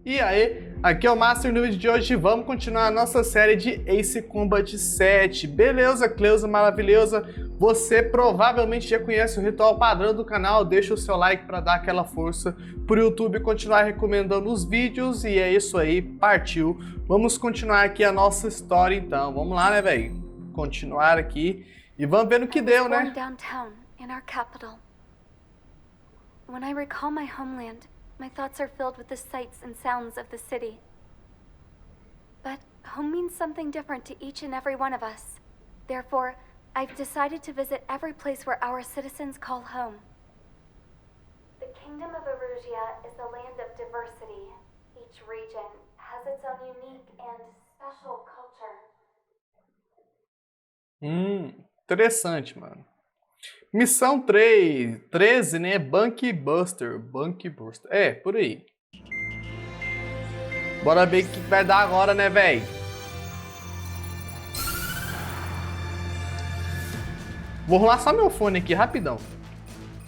E aí, aqui é o Master. No vídeo de hoje vamos continuar a nossa série de Ace Combat 7. Beleza, Cleusa maravilhosa? Você provavelmente já conhece o ritual padrão do canal, deixa o seu like para dar aquela força pro YouTube continuar recomendando os vídeos. E é isso aí, partiu. Vamos continuar aqui a nossa história então. Vamos lá, né, velho? Continuar aqui e vamos ver no que deu, né? Downtown, in our capital. When I recall my homeland, my thoughts are filled with the sights and sounds of the city. But home means something different to each and every one of us. Therefore, I've decided to visit every place where our citizens call home. The Kingdom of Erusea is a land of diversity. Each region has its own unique and special culture. Interessante, mano. Missão 13, né? Buster. É, por aí. Bora ver o que vai dar agora, né, velho? Vou rolar só meu fone aqui, rapidão.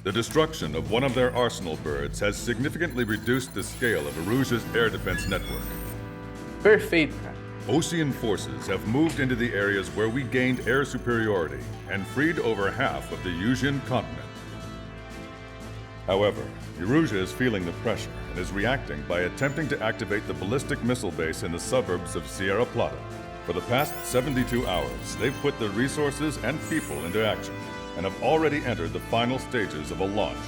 The destruction of one of their arsenal birds has significantly reduced the scale of Erusea's air defense network. Perfeito, cara. Ocean forces have moved into the areas where we gained air superiority and freed over half of the Eurasian continent. However, Erusea is feeling the pressure and is reacting by attempting to activate the ballistic missile base in the suburbs of Sierra Plata. For the past 72 hours, they've put the resources and people into action and have already entered the final stages of a launch.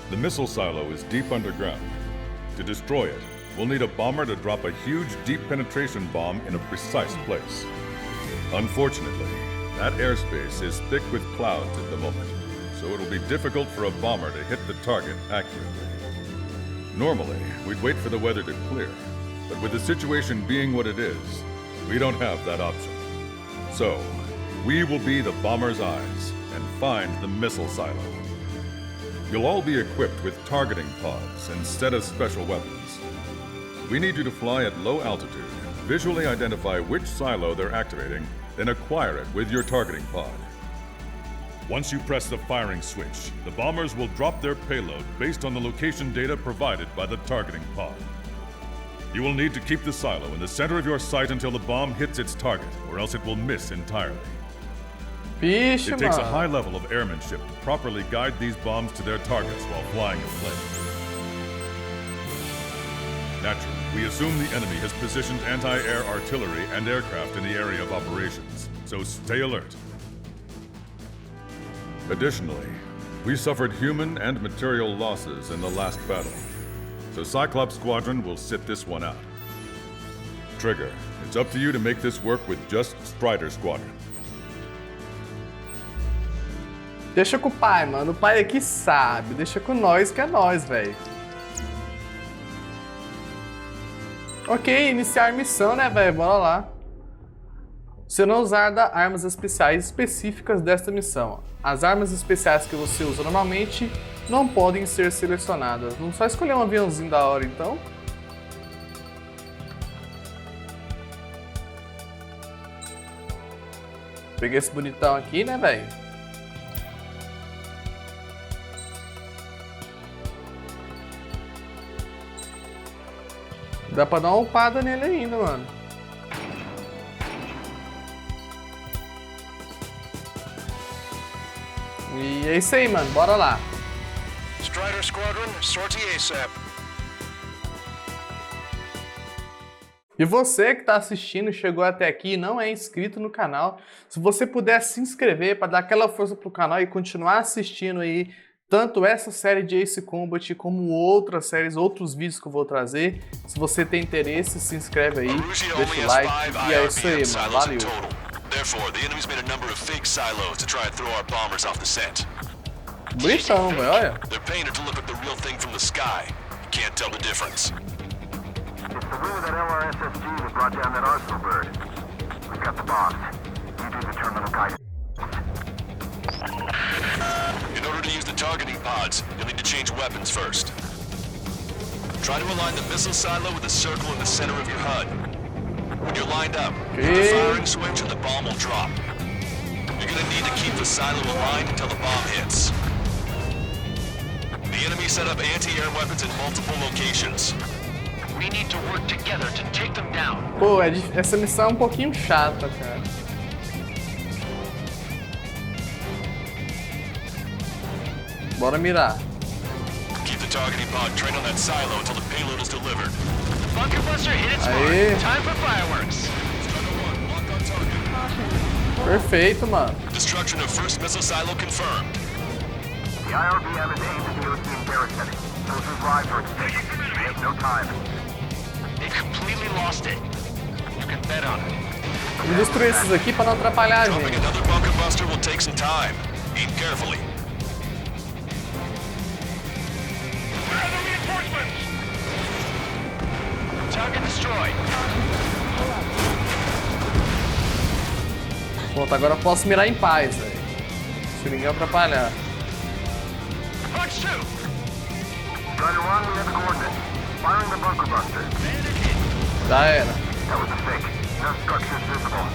The missile silo is deep underground. To destroy it, we'll need a bomber to drop a huge deep penetration bomb in a precise place. Unfortunately, that airspace is thick with clouds at the moment, so it'll be difficult for a bomber to hit the target accurately. Normally, we'd wait for the weather to clear, but with the situation being what it is, we don't have that option. So, we will be the bomber's eyes and find the missile silo. You'll all be equipped with targeting pods instead of special weapons. We need you to fly at low altitude, visually identify which silo they're activating, then acquire it with your targeting pod. Once you press the firing switch, the bombers will drop their payload based on the location data provided by the targeting pod. You will need to keep the silo in the center of your sight until the bomb hits its target, or else it will miss entirely. Vixe, It takes a mano. high level of airmanship to properly guide these bombs to their targets while flying a plane. Naturally, we assume the enemy has positioned anti-air artillery and aircraft in the area of operations, so stay alert. Additionally, we suffered human and material losses in the last battle, so Cyclops Squadron will sit this one out. Trigger, it's up to you to make this work with just Strider Squadron. Deixa com o pai, mano. O pai aqui sabe. Deixa com nós, que é nós, velho. Ok, iniciar missão, né, velho? Bora lá. Você não usar armas especiais específicas desta missão. As armas especiais que você usa normalmente não podem ser selecionadas. Vamos só escolher um aviãozinho da hora, então. Peguei esse bonitão aqui, né, velho? Dá pra dar uma upada nele ainda, mano. E é isso aí, mano. Bora lá. Strider Squadron, sortie ASAP. E você que tá assistindo, chegou até aqui e não é inscrito no canal, se você puder se inscrever para dar aquela força pro canal e continuar assistindo aí tanto essa série de Ace Combat como outras séries, outros vídeos que eu vou trazer. Se você tem interesse, se inscreve aí, deixa o like e é isso aí, mano. Valeu! Therefore, the enemy's made a number of fake silos to try and throw our bombers off the scent. Bonitão, velho, olha. They're painted to look like the real thing from the sky. You can't tell the difference. It's the rumor that LRSSG that brought down that arsenal bird. We've got the bombs. You do the terminal guidance. In order to use the targeting pods, you'll need to change weapons first. Try to align the missile silo with a circle in the center of your HUD. When you're lined up, hit the firing switch and the bomb will drop. You're gonna need to keep the silo aligned until the bomb hits. The The enemy set up anti-air weapons in multiple locations. We need to work together to take them down. Pô, essa missão é um pouquinho chata, cara. Bora mirar. Keep the targeting pod trained on that silo until the payload is delivered. Bunker buster hit its Aê. mark. Time for fireworks. Strider 1, locked on target. Perfeito, mano. Destruction of first missile silo confirmed. The IRBM is aimed at the European garrison. Those whose lives are at stake. We have no time. They completely lost it. You can bet on it. Vamos destruir esses aqui pra não atrapalhar a Dropping gente. another bunker buster will take some time. Aim carefully. Target destroyed. Pronto, agora eu posso mirar em paz, velho. Se ninguém atrapalhar. Punch 2. Strider 1, we have coordinates. Firing the bunker buster. Já era. That was a mistake. No structures visible.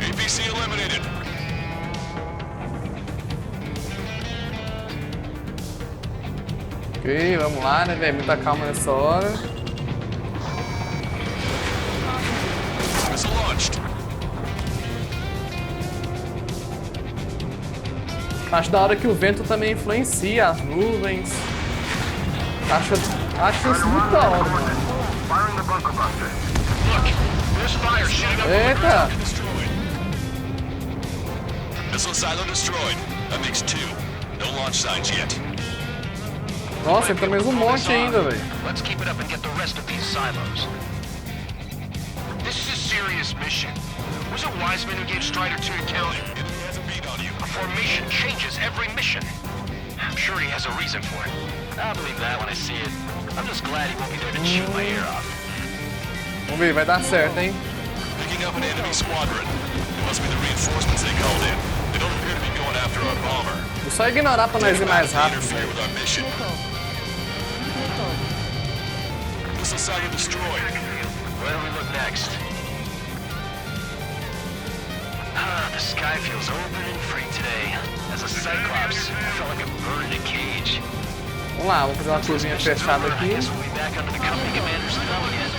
APC eliminated. Ok, vamos lá, né, velho? Muita calma nessa hora. Missile launched. Acho da hora que o vento também influencia as nuvens. Acho isso muito da hora, mano. Firing the bunker buster. Look, there's fire shooting up. Eita! Destroyed. Missile silo destroyed. That makes 2. No launch signs yet. Nossa, tem mais um monte ainda, velho. Let's keep it up and get the rest of these silos. This is a serious mission. Was it Wiseman who gave Strider 2 to count? Enemy has a beat on you. A formation changes every mission. I'm sure he has a reason for it. I'll believe that when I see it. I'm just glad he won't be there to chew my ear off. Vamos ver, vai dar certo, hein? Picking up an enemy squadron. It must be the reinforcements they called in. They don't appear to be going after our bomber. Vou só ignorar pra nós ir mais rápido, Interfere velho. with our mission. Missile silo destroyed. Where do we look next? The sky feels open and free today. As a Cyclops, I felt like a bird in a cage. Vamos lá, vamos fazer uma curvinha fechada I aqui. guess we'll be back under the company commander's thumb again.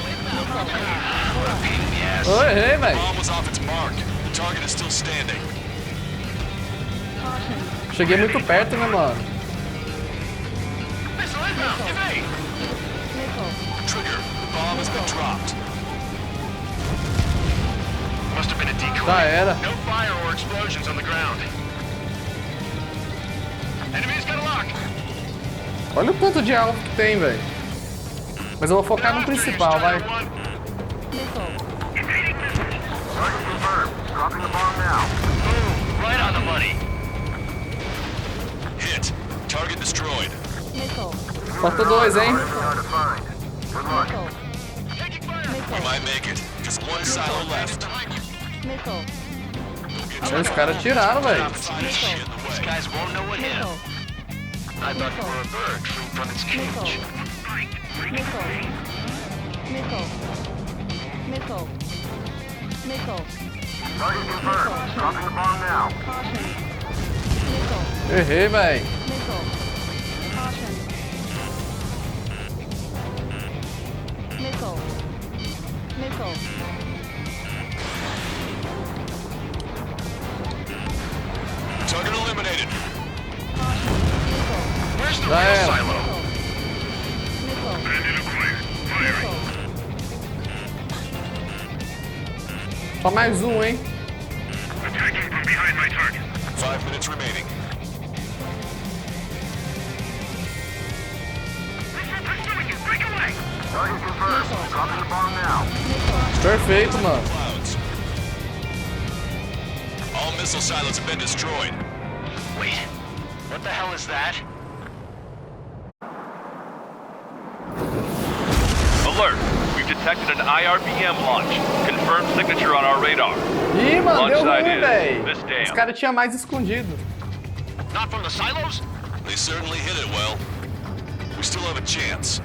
What a pain in the ass. Oi, errei, velho. Bomb was off its mark. The target is still standing. Cheguei muito perto, né, mano? Missile inbound, evade! Trigger, the bomb has been dropped. Must have been a decoy. Já era. No fire or explosions on the ground. Enemy's got a lock. Olha o tanto de alvo que tem, velho. Mas eu vou focar no principal, vai. Target confirmed. Dropping the bomb now. Boom, right on the money. Hit. Target destroyed. Falta 2, hein? Hard to find. Good luck. We might make it. Just one silo left. Os caras tiraram, velho. These guys won't know what hit him. I thought you were a bird freed from its cage. Target confirmed. Dropping the bomb now. Errei, velho. Target eliminated. Where's the Já real era. silo? Só mais um, hein? Attacking from behind my target. 5 minutes remaining. Pursuing you. Break away. Target confirmed. Dropping the bomb now. Perfeito, mano. Clouds. All missile silos have been destroyed. Wait. What the hell is that? Alert! We've detected an IRBM launch. Confirmed signature on our radar. Ih, mano, Launch deu site ruim, is velho. this dam. Os caras tinham mais escondido. Not from the silos? They certainly hit it well. We still have a chance.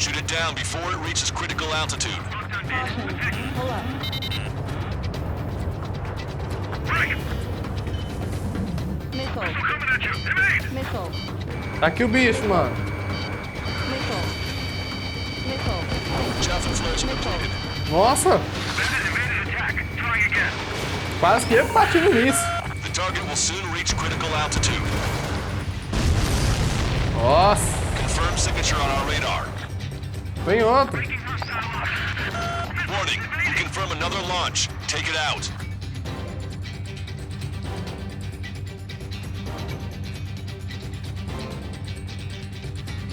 Shoot it down before it reaches critical altitude. Pull up. Missile. Missile. Tá aqui o bicho, mano. Missile. Missile. Chaff and flares completed. Nossa! Quase que eu bati no míssil. The target will soon reach critical altitude. Nossa! Confirm signature on our radar. Tem outro. Warning, we confirm another launch. Take it out.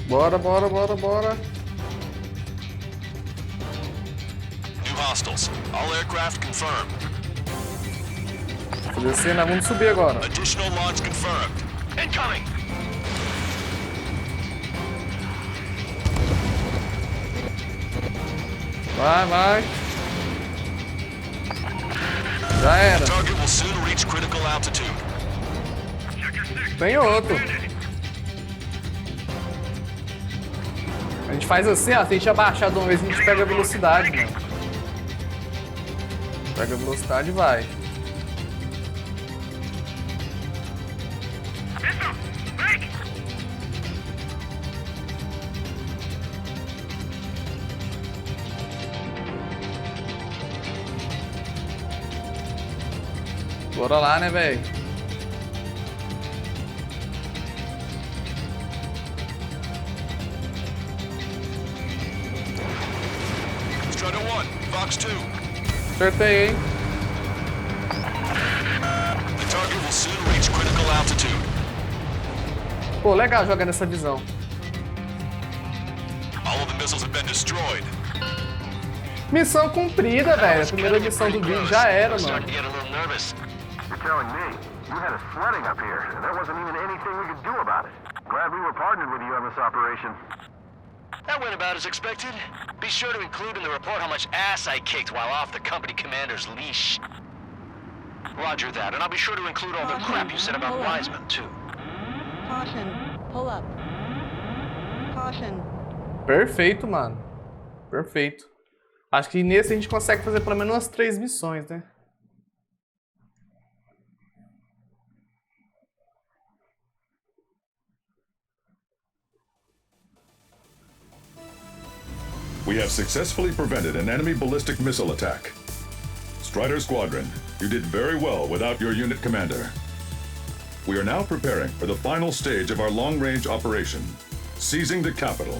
Bora, bora, bora, bora. New hostiles. All aircraft confirmed. Tô descendo, vamos subir agora. Additional launch confirmed. Incoming! Vai, vai. Já era. Target will soon reach critical altitude. Tem outro. A gente faz assim, ó. Se a gente abaixar de uma vez, a gente pega a velocidade, mano. Pega a velocidade e vai. Bora lá, né, velho? Strider 1, Fox 2. Acertei, hein? The target will soon reach critical altitude. Pô, legal jogar nessa visão. All of the missiles have been destroyed. Missão cumprida, velho. A primeira missão do vídeo já era, mano. Get a little nervous. You're telling me you had us flooding up here, and there wasn't even anything we could do about it. Glad we were partnered with you on this operation. That went about as expected. Be sure to include in the report how much ass I kicked while off the company commander's leash. Roger that, and I'll be sure to include all the crap you said about Wiseman, too. Caution. Pull up. Caution. Perfeito, mano. Perfeito. Acho que nesse a gente consegue fazer pelo menos umas 3 missões, né? We have successfully prevented an enemy ballistic missile attack. Strider Squadron, you did very well without your unit commander. We are now preparing for the final stage of our long-range operation, seizing the capital.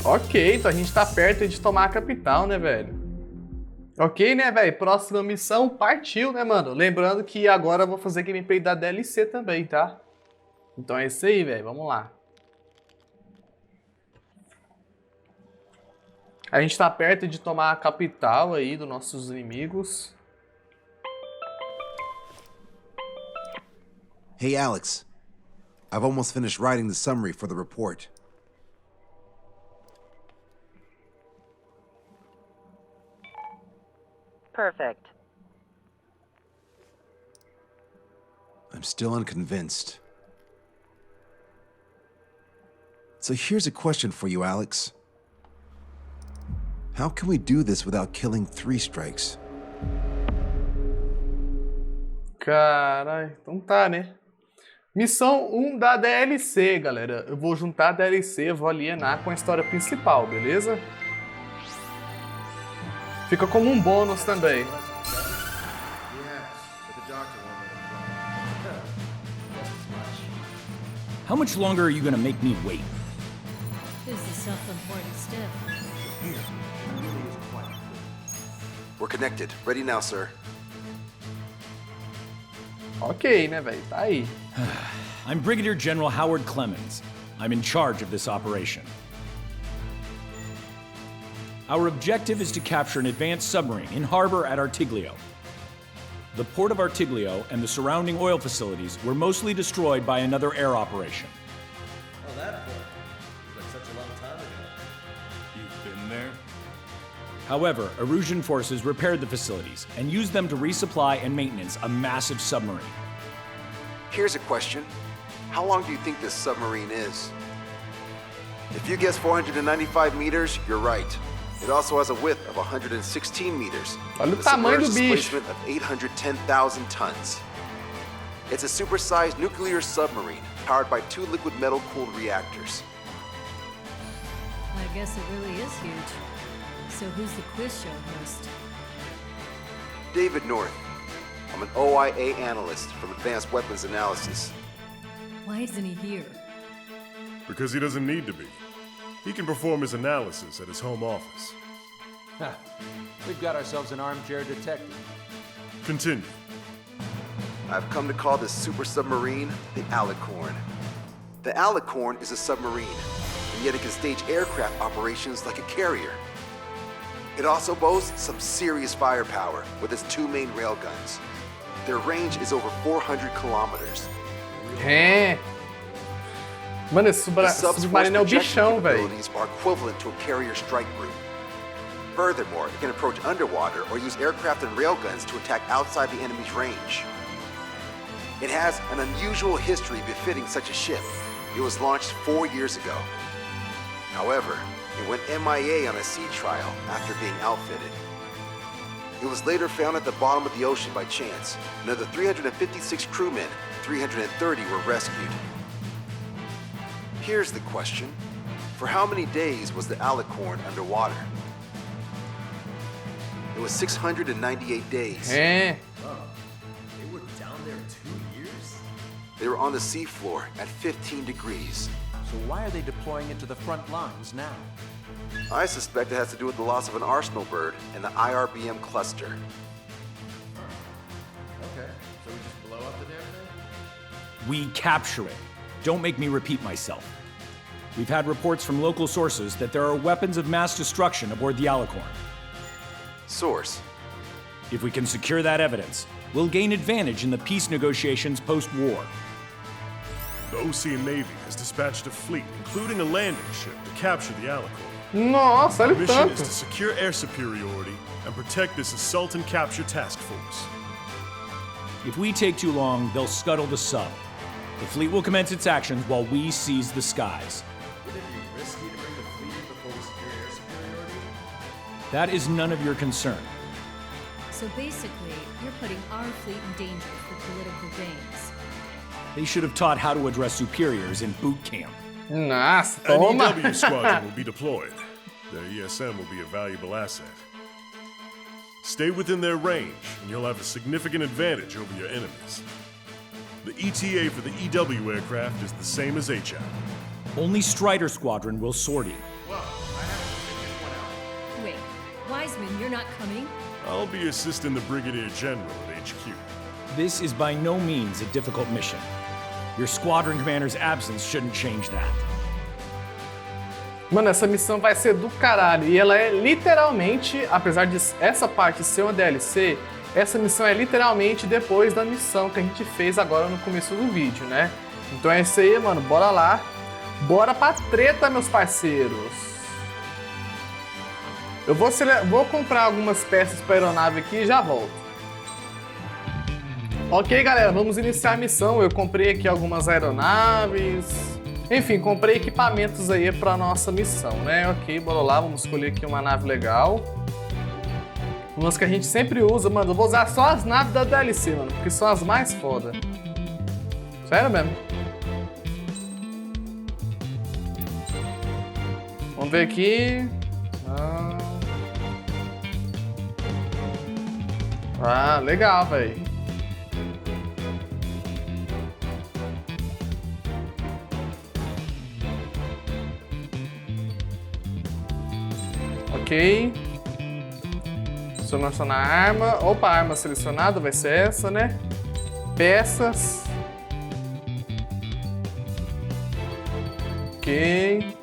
Ok, então a gente tá perto de tomar a capital, né, velho? Ok, né, velho? Próxima missão, partiu, né, mano? Lembrando que agora eu vou fazer gameplay da DLC também, tá? Então é isso aí, velho. Vamos lá. A gente tá perto de tomar a capital aí dos nossos inimigos. Hey, Alex. I've almost finished writing the summary for the report. Perfect. I'm still unconvinced. So here's a question for you, Alex. How can we do this without killing 3 strikes? Caralho, então tá, né? Missão 1 da DLC, galera. Eu vou juntar a DLC, vou alienar com a história principal, beleza? Fica como um bônus também. How much longer are you gonna make me wait? Who's the self-important stiff? We're connected. Ready now, sir. Ok, né, velho? Tá aí. I'm Brigadier General Howard Clemens. I'm in charge of this operation. Our objective is to capture an advanced submarine in harbor at Artiglio. The port of Artiglio and the surrounding oil facilities were mostly destroyed by another air operation. Oh, that port. Like such a long time ago. You've been there? However, Erusian forces repaired the facilities and used them to resupply and maintenance a massive submarine. Here's a question. How long do you think this submarine is? If you guess 495 meters, you're right. It also has a width of 116 meters. Olha o with a tamanho do submerged bicho. displacement of 810,000 tons. It's a supersized nuclear submarine powered by 2 liquid metal-cooled reactors. I guess it really is huge. So who's the quiz show host? David North. I'm an OIA analyst from Advanced Weapons Analysis. Why isn't he here? Because he doesn't need to be. He can perform his analysis at his home office. We've got ourselves an armchair detective. Continue. I've come to call this super submarine the Alicorn. The Alicorn is a submarine, and yet it can stage aircraft operations like a carrier. It also boasts some serious firepower with its 2 main railguns. Their range is over 400 kilometers. É. Mano, esse submarino é o bichão, velho. Abilities are equivalent to a carrier strike group. Furthermore, it can approach underwater or use aircraft and railguns to attack outside the enemy's range. It has an unusual history befitting such a ship. It was launched 4 years ago. However, it went MIA on a sea trial after being outfitted. It was later found at the bottom of the ocean by chance, and of the 356 crewmen, 330 were rescued. Here's the question. For how many days was the Alicorn underwater? It was 698 days. É. They were down there 2 years? They were on the seafloor at 15 degrees. So why are they deploying it to the front lines now? I suspect it has to do with the loss of an arsenal bird in the IRBM cluster. Okay, so we just blow up the damn thing? We capture it. Don't make me repeat myself. We've had reports from local sources that there are weapons of mass destruction aboard the Alicorn. Source. If we can secure that evidence, we'll gain advantage in the peace negotiations post-war. The Ocean Navy has dispatched a fleet, including a landing ship, to capture the Alicorn. Nossa, olha The o mission tanto. is to secure air superiority and protect this assault and capture task force. If we take too long, they'll scuttle the sub. The fleet will commence its actions while we seize the skies. Would it be risky to bring the fleet in before we secure air superiority? That is none of your concern. So basically, you're putting our fleet in danger for political gains. They should have taught how to address superiors in boot camp. Nossa, An toma. EW squadron will be deployed. Their ESM will be a valuable asset. Stay within their range, and you'll have a significant advantage over your enemies. The ETA for the EW aircraft is the same as HAP. Only Strider Squadron will sortie. Wait, Wiseman, you're not coming? I'll be assisting the Brigadier General at HQ. This is by no means a difficult mission. Your squadron commander's absence shouldn't change that. Mano, essa missão vai ser do caralho. E ela é literalmente, apesar de essa parte ser uma DLC, essa missão é literalmente depois da missão que a gente fez agora no começo do vídeo, né? Então é isso aí, mano. Bora lá. Bora pra treta, meus parceiros. Eu vou comprar algumas peças pra aeronave aqui e já volto. Ok, galera, vamos iniciar a missão. Eu comprei aqui algumas aeronaves. Enfim, comprei equipamentos aí pra nossa missão, né? Ok, bora lá, vamos escolher aqui uma nave legal. Umas que a gente sempre usa, mano. Eu vou usar só as naves da DLC, mano, porque são as mais foda. Sério mesmo. Vamos ver aqui. Ah, legal, velho. Ok. Selecionar a arma. Opa, a arma selecionada vai ser essa, né? Peças. Ok.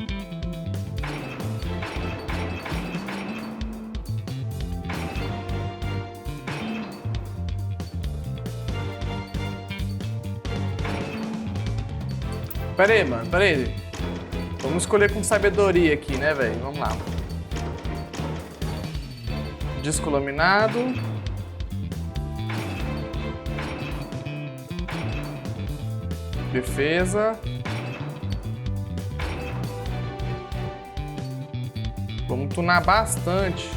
Pera aí, mano, pera aí. Vamos escolher com sabedoria aqui, né, velho? Vamos lá. Disco laminado. Defesa. Vamos tunar bastante.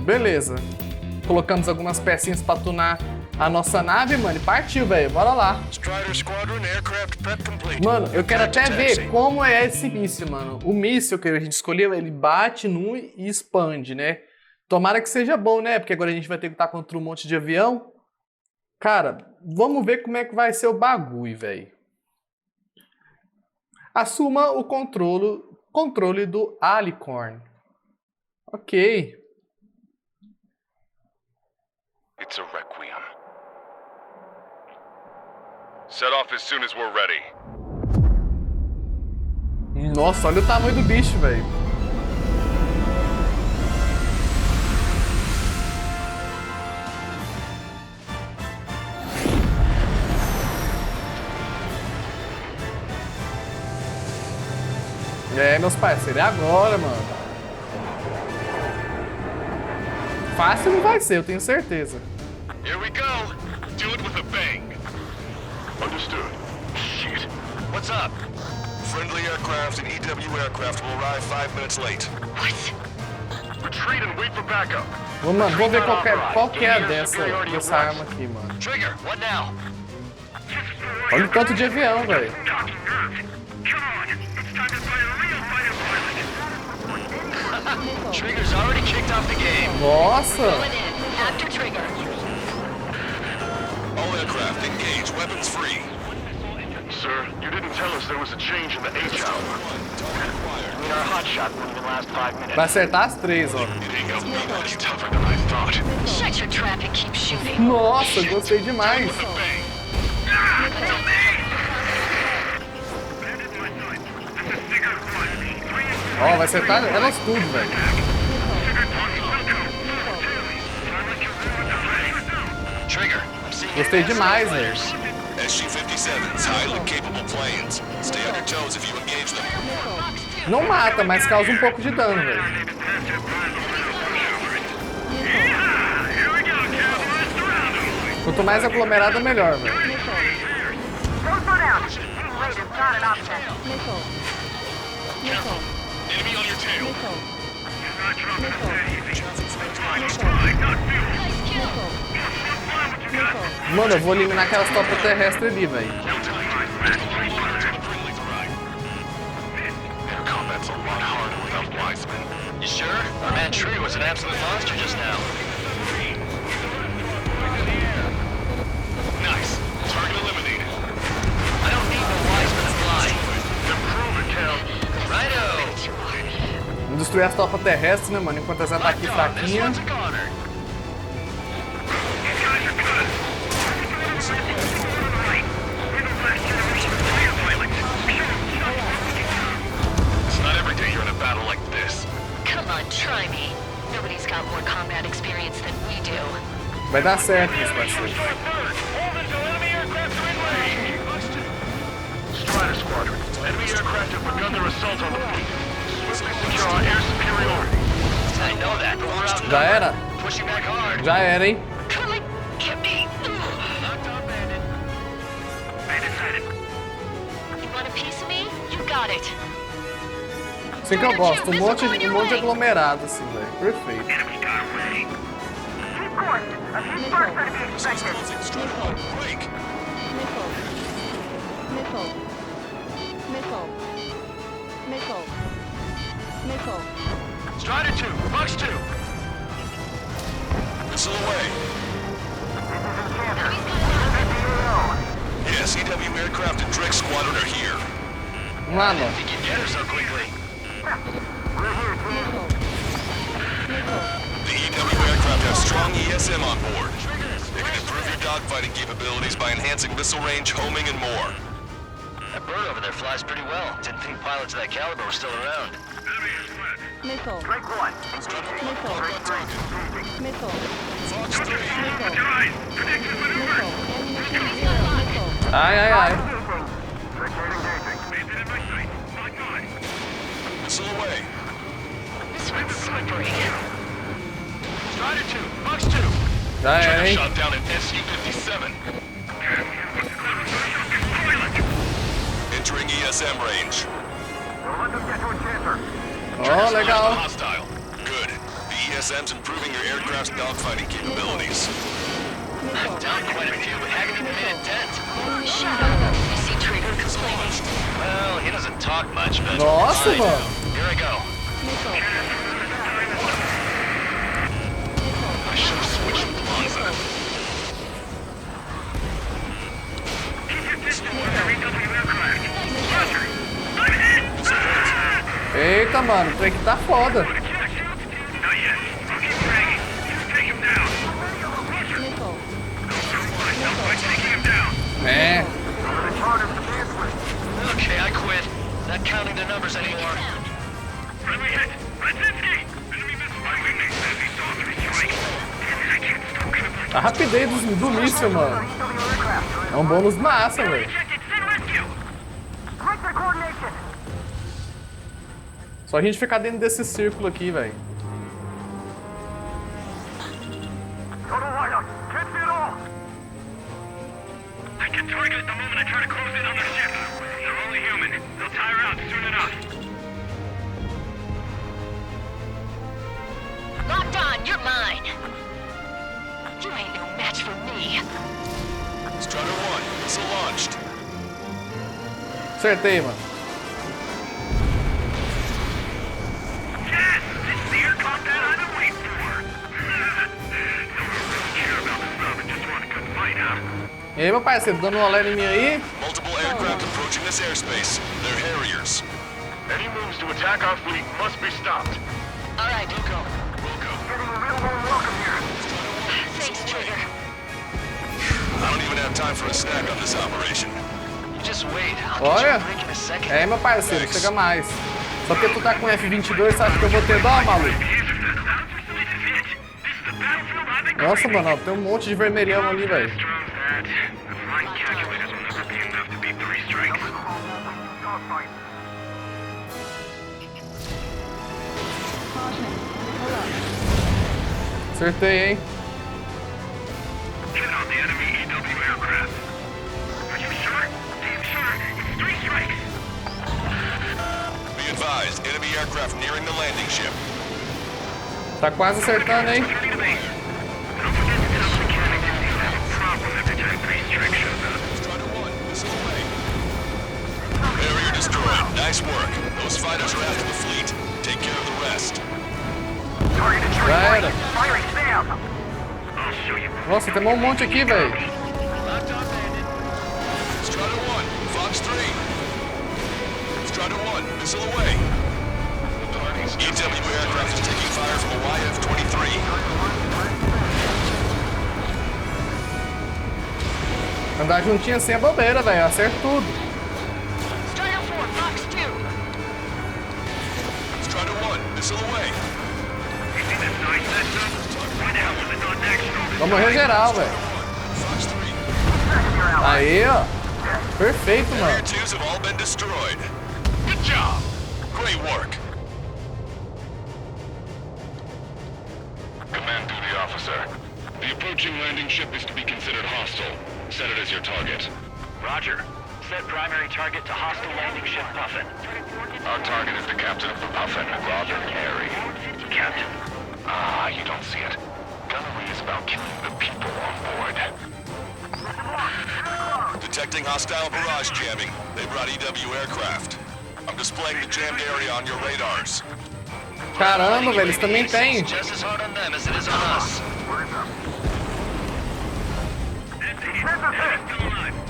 Beleza. Colocamos algumas pecinhas pra tunar a nossa nave, mano, e partiu, velho. Bora lá. Mano, eu quero até ver como é esse míssil, mano. O míssil que a gente escolheu, ele bate num e expande, né? Tomara que seja bom, né? Porque agora a gente vai ter que lutar contra um monte de avião. Cara, vamos ver como é que vai ser o bagulho, velho. Assuma o controle do Alicorn. Ok. It's a requiem. Set off as soon as we're ready. Nossa, olha o tamanho do bicho, velho. É, meus parceiros, é agora, mano. Fácil não vai ser, eu tenho certeza. Here we go. Do it with a bang. Understood. Shit. What's up? Friendly aircraft and EW aircraft will arrive 5 minutes late. What? Retreat and wait for backup. Mano, vou ver qual que é dessa arma aqui, mano. Trigger, what now? Olha o tanto de avião, velho. Trigger's already kicked off the game. Nossa! After Trigger. All aircraft engage, weapons free. Sir, you didn't tell us there was a change in the H-hour. I mean, our hotshot wouldn't even last 5 minutes. Vai acertar as 3, ó. It's tougher than I thought. Shut your trap and keep shooting. Nossa, gostei demais. Ó, vai acertar elas tudo, velho. Gostei demais, velho. SG-57s, highly capable planes. Stay on your toes if you engage them. Não mata, mas causa um pouco de dano, velho. Quanto mais aglomerado, melhor, velho. Enemy on your tail. Mano, eu vou eliminar aquelas tropas terrestres ali, velho. Combat's a lot harder without Wiseman. You sure? Our man Tree was an absolute monster just now. Nice. Target eliminated. I don't need no Wiseman to fly. Improve it, Cal. Righto. Vamos destruir as tropas terrestres, né, mano? Enquanto essa tá aqui fraquinha. It's not every day you're in a battle like this. Come on, try me. Nobody's got more combat experience than we do. Vai dar certo, meus parceiros. Strider Squadron, enemy aircraft have begun their assault on the fleet. Swiftly secure our air superiority. I know that, but we're out. Já era. Pushing back hard. Já era, hein? Come on, get me. You want a piece of me? You got it. Assim que eu gosto. Um monte de aglomerado, assim, velho. Perfeito. Strider 2, Fox 2. Missile away. Yes, EW aircraft and Drake Squadron are here. Vamos lá, mano. Think you'd get her so quickly. The EW aircraft have strong ESM on board. They can improve your dogfighting capabilities by enhancing missile range, homing, and more. That bird over there flies pretty well. Didn't think pilots of that caliber were still around. Missile. Strike 1. Missile. Fox 3. Ai, ai, ai. Missile away. It's slippery. Strider 2, Fox 2. Já era, hein? Shot down in SU-57. Entering ESM range. Let them get to a chancer. Ó, legal. Hostile. Good. The ESM's improving your aircraft's dogfighting capabilities. I'm down quite a few, but haven't even made a dent. Shut up. You see Trigger complaining? Well, he doesn't talk much, but... Nossa, mano. Here I go. I should have switched with Lonza. Eita, mano, o trem que tá foda. É. Okay, I quit. Not counting the numbers anymore. A rapidez do míssil, mano. É um bônus massa, velho. Só a gente ficar dentro desse círculo aqui, velho. Locked on, you're mine. You ain't no match for me. Strider 1, missile launched. Acertei, mano. E aí, meu parceiro, dando um olé em mim aí? Multiple aircraft approaching this airspace. They're Harriers. Any moves to attack our fleet must be stopped. All right, Wilco. Getting a real warm welcome here. Thanks, Trigger. I don't even have time for a snack on this operation. You just wait. I'll Olha, get you a break in a second. é, meu parceiro, chega mais. Só porque tu tá com F-22, você acha que eu vou ter dó, maluco? Nossa, mano, ó, tem um monte de vermelhão ali, velho. Acertei, hein? Be advised, enemy aircraft nearing the landing ship. Tá quase acertando, hein? Barrier destroyed. Nice work. Those fighters are after the fleet. Take care of the rest. Já era. Nossa, tem um monte aqui, velho. Strider 1, Fox 3. Strider 1, missile away. EW aircraft is taking fire from a YF-23. Andar juntinho assim é bobeira, velho. Acerto tudo. Strider 4, Fox 2. Strider 1, missile away. Vai morrer geral, velho. Fox 3. Aí, ó. Perfeito, Barrier mano. 2s have all been destroyed. Good job. Great work. Command duty officer. The approaching landing ship is to be considered hostile. Set it as your target. Roger. Set primary target to hostile landing ship Puffin. Our target is the captain of the Puffin, Robert Carey. Captain. Ah, you don't see it. Gunnery is about killing the people on board. Detecting hostile barrage jamming. They brought EW aircraft. I'm displaying the jammed area on your radars. Caramba, velho, eles também têm. Just as hard on them as it is on us.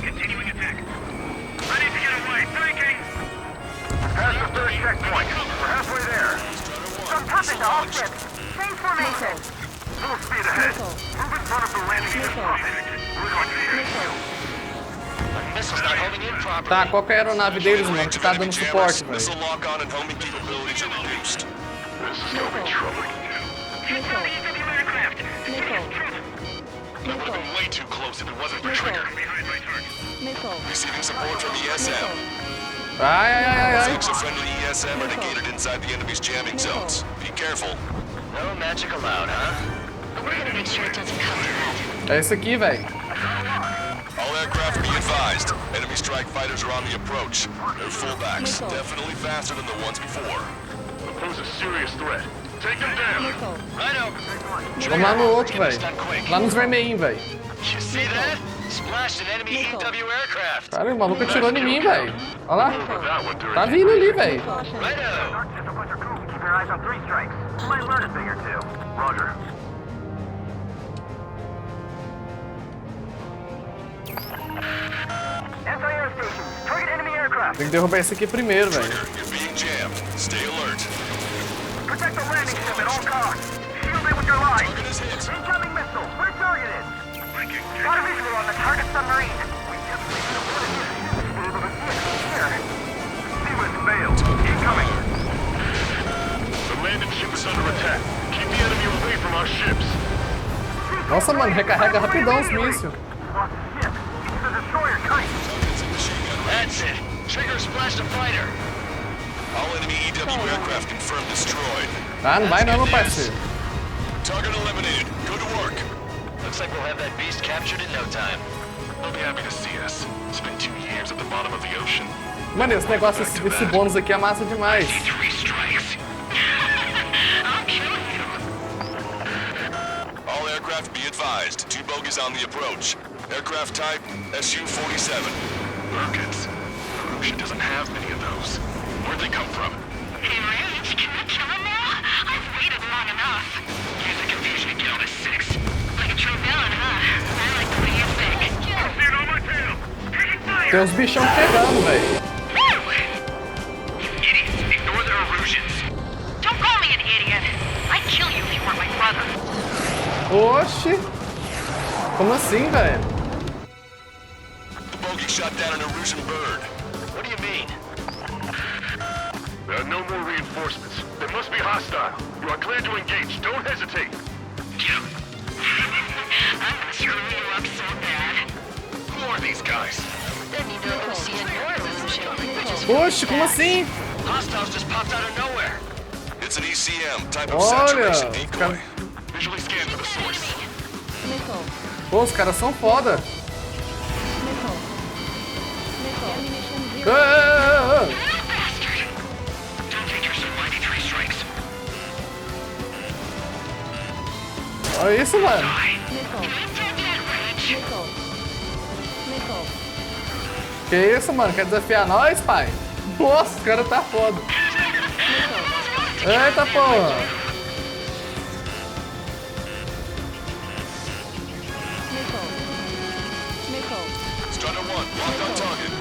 Continuing attack. Ready to get away. Breaking. Past the third checkpoint. We're halfway there. From Puffin to all ships. Change formation. Full speed ahead. Move in front of the landing ship. We're going to Missile's not homing in properly. Tá, qual que é a aeronave deles, mano, que tá dando suporte, velho? Missile lock-on and homing capabilities are reduced. This is gonna be trouble. That would have been way too close if it wasn't for Trigger. Receiving support from ESM. Ai, ai, ai, ai. Six of friendly ESM are negated inside the enemy's jamming zones. Be careful. No magic allowed, huh? We're gonna make sure it doesn't come to that. É isso aqui, velho. All aircraft be advised. Enemy strike fighters are on the approach. They're fullbacks, definitely faster than the ones before. Pose a serious threat. Take them down. Righto. Vamos lá no outro, velho. Lá nos vermelhinhos, velho. You see that? Splashed an enemy EW aircraft. Cara, o maluco atirou em mim, velho. Olha lá. Tá vindo ali, velho. Righto. Keep your eyes on 3 strikes. You might learn a thing or two. Roger. Anti-air station. Target enemy aircraft. Tem que derrubar esse aqui primeiro, velho. You're being jammed. Stay alert. Protect the landing ship at all costs. Shield it with your lives. Target is hit. Incoming missile. Where targeted? Got a visual on the target submarine. We definitely don't want to be able to see it from here. Seaman's failed. Incoming. The landing ship is under attack. Keep the enemy away from our ships. Nossa, mano, recarrega rapidão os mísseis. Lost the ship. It's the destroyer type. That's it. Trigger splashed a fighter. All enemy EW aircraft confirmed destroyed. Ah, não vai não, meu parceiro. Target eliminated. Good work. Looks like we'll have that beast captured in no time. They'll be happy to see us. It's been 2 years at the bottom of the ocean. Mano, esse negócio, esse bônus aqui é massa demais. 3 strikes. I'll kill you. All aircraft be advised. 2 bogies on the approach. Aircraft type Su-47. Merkins. The ocean doesn't have many of those. Where'd they come from? Enraged? Can I kill him now? I've waited long enough. Use the confusion to get on a 6. Like a true villain, huh? I like the way you think. See it on my tail. Taking fire. Tem uns bichão chegando, velho. You idiots. Ignore their illusions. Don't call me an idiot. I'd kill you if you weren't my brother. Oxi. Como assim, velho? The bogey shot down an Erusian bird. What do you mean? There are no more reinforcements. They must be hostile. You are clear to engage. Don't hesitate. I'm gonna screw you up so bad. Who are these guys? Then you know who's seeing your illusion, which is Oxi, como assim? Hostiles just popped out of nowhere. It's an ECM, type of Olha, saturation os decoy. caras... Visually scan for the source. Pô, os caras são foda. Ah, bastard. Don't take your mighty 3 strikes. olha isso, mano. Que isso, mano? Quer desafiar nós, pai? Nossa, o cara tá foda. Eita, porra. Strider 1, locked on target.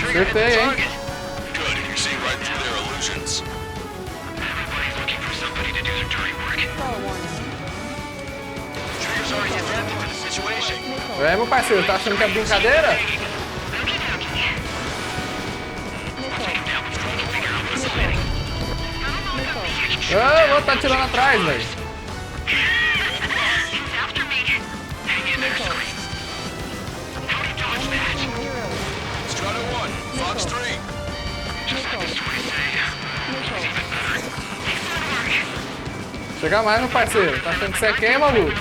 Acertei, hein? Good, you're seeing right through their illusions. Everybody's looking for somebody to do their dirty work. Trigger's already adapted to the situation. É, meu parceiro, tá achando que é brincadeira? Ah, vou tá tirando atrás, velho. Strider 1, Fox 3. Chega mais, meu parceiro. Tá achando que você é quem, maluco?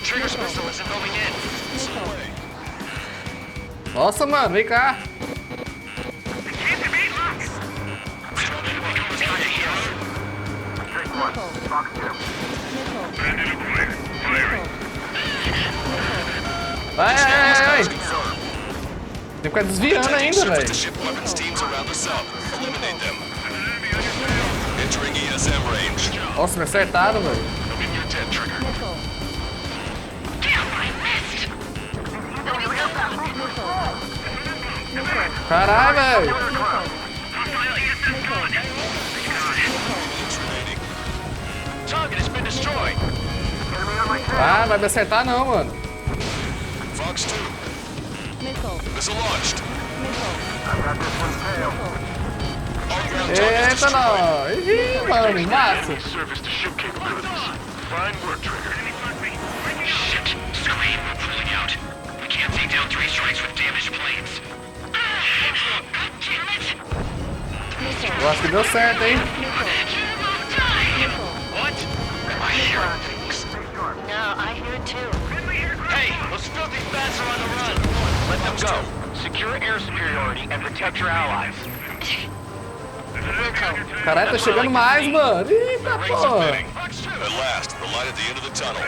Trigger's missile isn't moving in. Nossa, mano, vem cá. Vai, ai. Tem que ficar desviando ainda, velho. The ship weapons teams around the sub. Eliminate them. Entering ESM range. Nossa, me acertaram, velho. In your tent, Trigger. Caralho, velho. Target has been destroyed. Ah, não vai me acertar não, mano. Fox 2. Missile launched. All ground targets Eita, não. Ih, mano, massa. Service to ship capabilities. Fine work, Trigger. Shit. Scream. We're pulling out. We can't Take down 3 strikes with damaged planes. Eu acho que deu certo, hein? What? I hear things. No, I hear it too. Hey, those filthy bats are on the run. Let them go. Secure air superiority and protect your allies. Caralho, tá chegando mais, mano. Eita, porra. At last, the light at the end of the tunnel.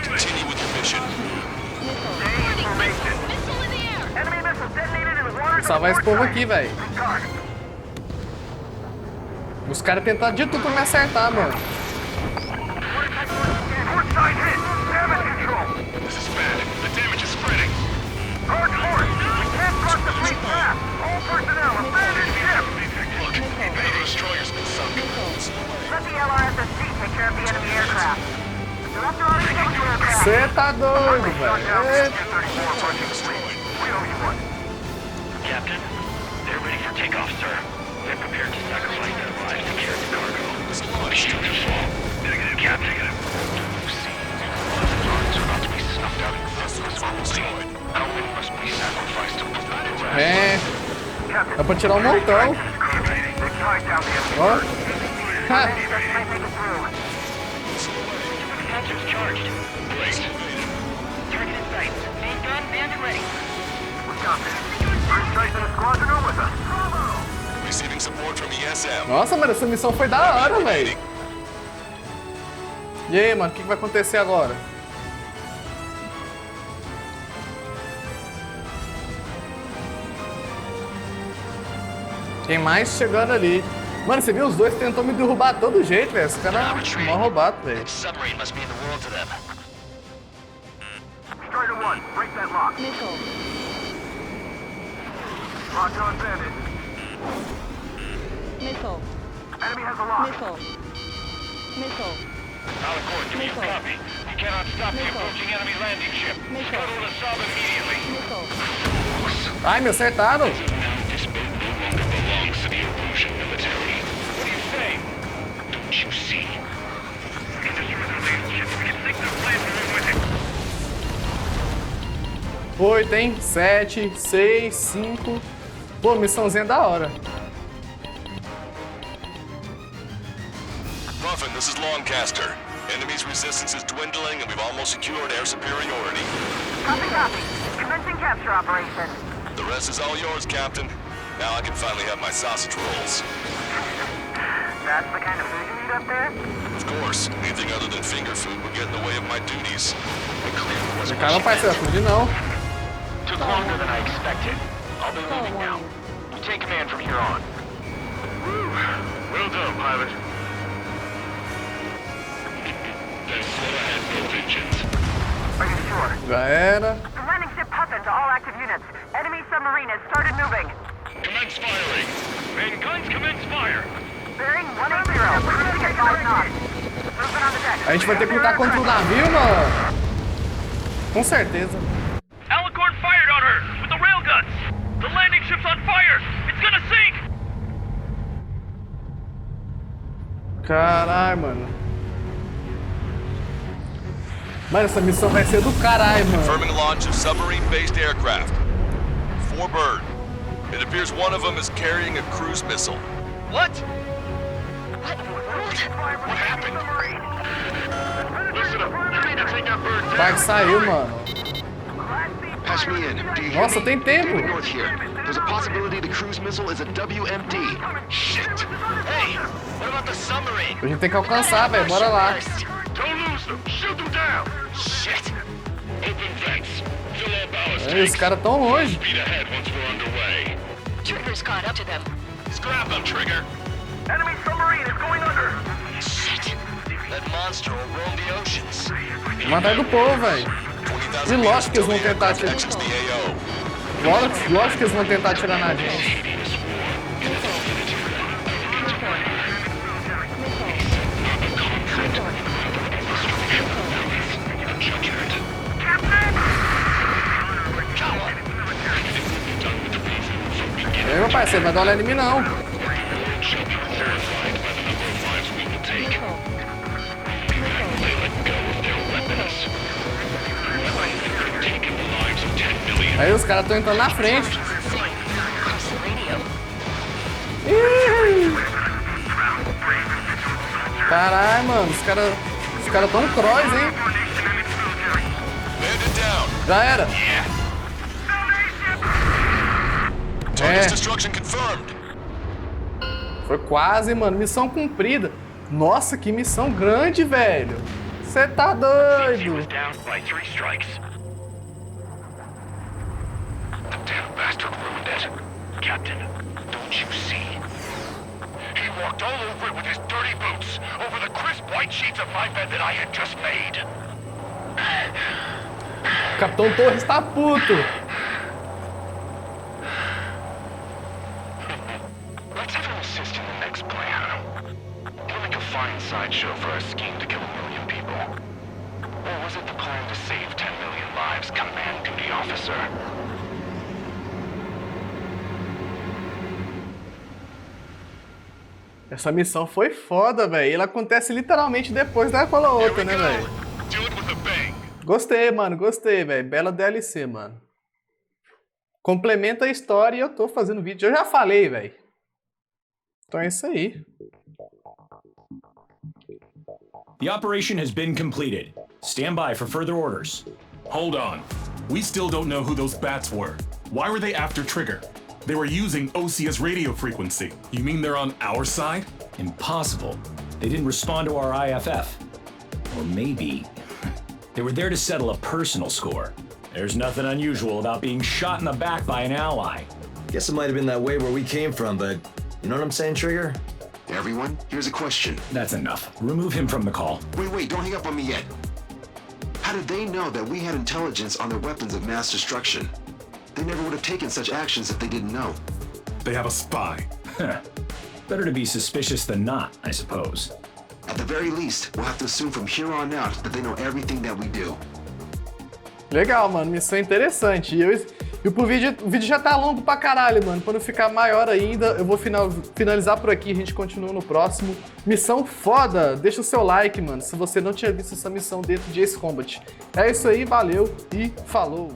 Continue with your mission. Enemy missile detonated in the water. Salvar esse povo aqui, velho. Os caras tentaram de tudo pra me acertar, mano. Port side hit. Damage control. This is bad. The damage is spreading. Hard force. We can't trust the fleet fast. All personnel, abandon ship. Look, one of the destroyers been sunk. Let the LRSSC take care of the enemy aircraft. Director on the enemy aircraft. Cê tá doido, velho. Captain, they're ready for takeoff, sir. They're prepared to sacrifice their lives to carry the cargo. This launch is to fall. Captain, are about to be snuffed out in how many must be sacrificed to prevent the rest? É. Dá pra tirar um montão. Ó. Ha. Capture's charged. Great. Target in sight. Main gun, manned and ready. First strike in the squadron are with us. Bravo! Receiving support from ESM. Nossa, mano, essa missão foi da hora, velho. E aí, mano, o que vai acontecer agora? Tem mais chegando ali. Mano, você viu? Os dois tentou me derrubar de todo jeito, velho. Esse cara é mó roubado, velho. Submarine must be in the world to them. Strider 1, break that lock. Missile. Lock on bandit. Missile. Enemy has a lock. Missile. Missile. Alicorn, do you Missile. copy? You cannot stop the Missile. approaching enemy landing ship. Missile. Scuttle the sub immediately. Missile. Ai, me acertaram. This boat no longer belongs to the Erusian military. What do you say? Don't you see? Oito, hein? 7, 6, 5. Pô, missãozinha da hora. Muffin, this is Longcaster. Enemy's resistance is dwindling and we've almost secured air superiority. Copy, copy. Commencing capture operation. The rest is all yours, Captain. Now I can finally have my sausage rolls. That's the kind of food you eat up there? Of course, anything other than finger food would get in the way of my duties. Esse cara não faz certo, não. Took longer than I expected. I'll be leaving now. You take command from here on. Well done, pilot. Then slow ahead both engines. Are you sure? Já era. The landing ship Puffin to all active units. Enemy submarine has started moving. Commence firing. Main guns commence fire. Bearing 180. Cruising at 5 knots. Movement on the deck. A gente vai ter que lutar contra o navio, mano. Com certeza. Alicorn fired on her with the railguns. The landing ship's on fire. It's gonna sink. Caralho, mano. Mano, essa missão vai ser do caralho, mano. Confirming launch of submarine-based aircraft. 4 bird. It appears one of them is carrying a cruise missile. What? What happened? Listen up. You need to take that bird O down. barco saiu, mano. Patch me in. Do you hear Nossa, me? tem tempo. David North here. There's a possibility the cruise missile is a WMD. Shit. Hey, what about the submarine? A gente tem que alcançar, velho. Bora lá. Don't lose them. Shoot them down. Shit. Open vents. Fill all ballast Ei, os caras tão longe. Speed ahead once we're underway. Trigger's caught up to them. Scrap them, Trigger. Enemy submarine is going under. Shit. That monster will roam the oceans. Matar do povo, velho. E lógico que eles vão tentar tirar. Exits the AO. Lógico que eles vão tentar tirar na gente. E aí, meu parceiro, vai dar olhada em mim não. Aí os caras estão entrando na frente. Ih! Caralho, mano, os caras tão cross, hein? Já era. Foi quase, mano. Missão cumprida. Nossa, que missão grande, velho. Você tá doido. Captain, don't you see? He walked all over it with his dirty boots, over the crisp white sheets of my bed that I had just made. Capitão Torres tá puto. Let's have him assist in the next plan. It'll make a fine sideshow for our scheme to kill 1 million people. Or was it the plan to save 10 million lives, command duty officer? Essa missão foi foda, velho. Ela acontece literalmente depois daquela outra, né, velho? Gostei, mano. Gostei, velho. Bela DLC, mano. Complementa a história e eu tô fazendo vídeo. Eu já falei, velho. Então é isso aí. The operation has been completed. Stand by for further orders. Hold on. We still don't know who those bats were. Why were they after Trigger? They were using Osea's radio frequency. You mean they're on our side? Impossible. They didn't respond to our IFF. Or maybe they were there to settle a personal score. There's nothing unusual about being shot in the back by an ally. Guess it might have been that way where we came from, but you know what I'm saying, Trigger? Everyone, here's a question. That's enough. Remove him from the call. Wait, don't hang up on me yet. How did they know that we had intelligence on their weapons of mass destruction? They never would have taken such actions if they didn't know. They have a spy. Better to be suspicious than not, I suppose. At the very least, we'll have to assume from here on out that they know everything that we do. Legal, mano. Missão interessante. E o vídeo já tá longo pra caralho, mano. Pra não ficar maior ainda, eu vou finalizar por aqui. A gente continua no próximo. Missão foda. Deixa o seu like, mano, se você não tinha visto essa missão dentro de Ace Combat. É isso aí, valeu e falou!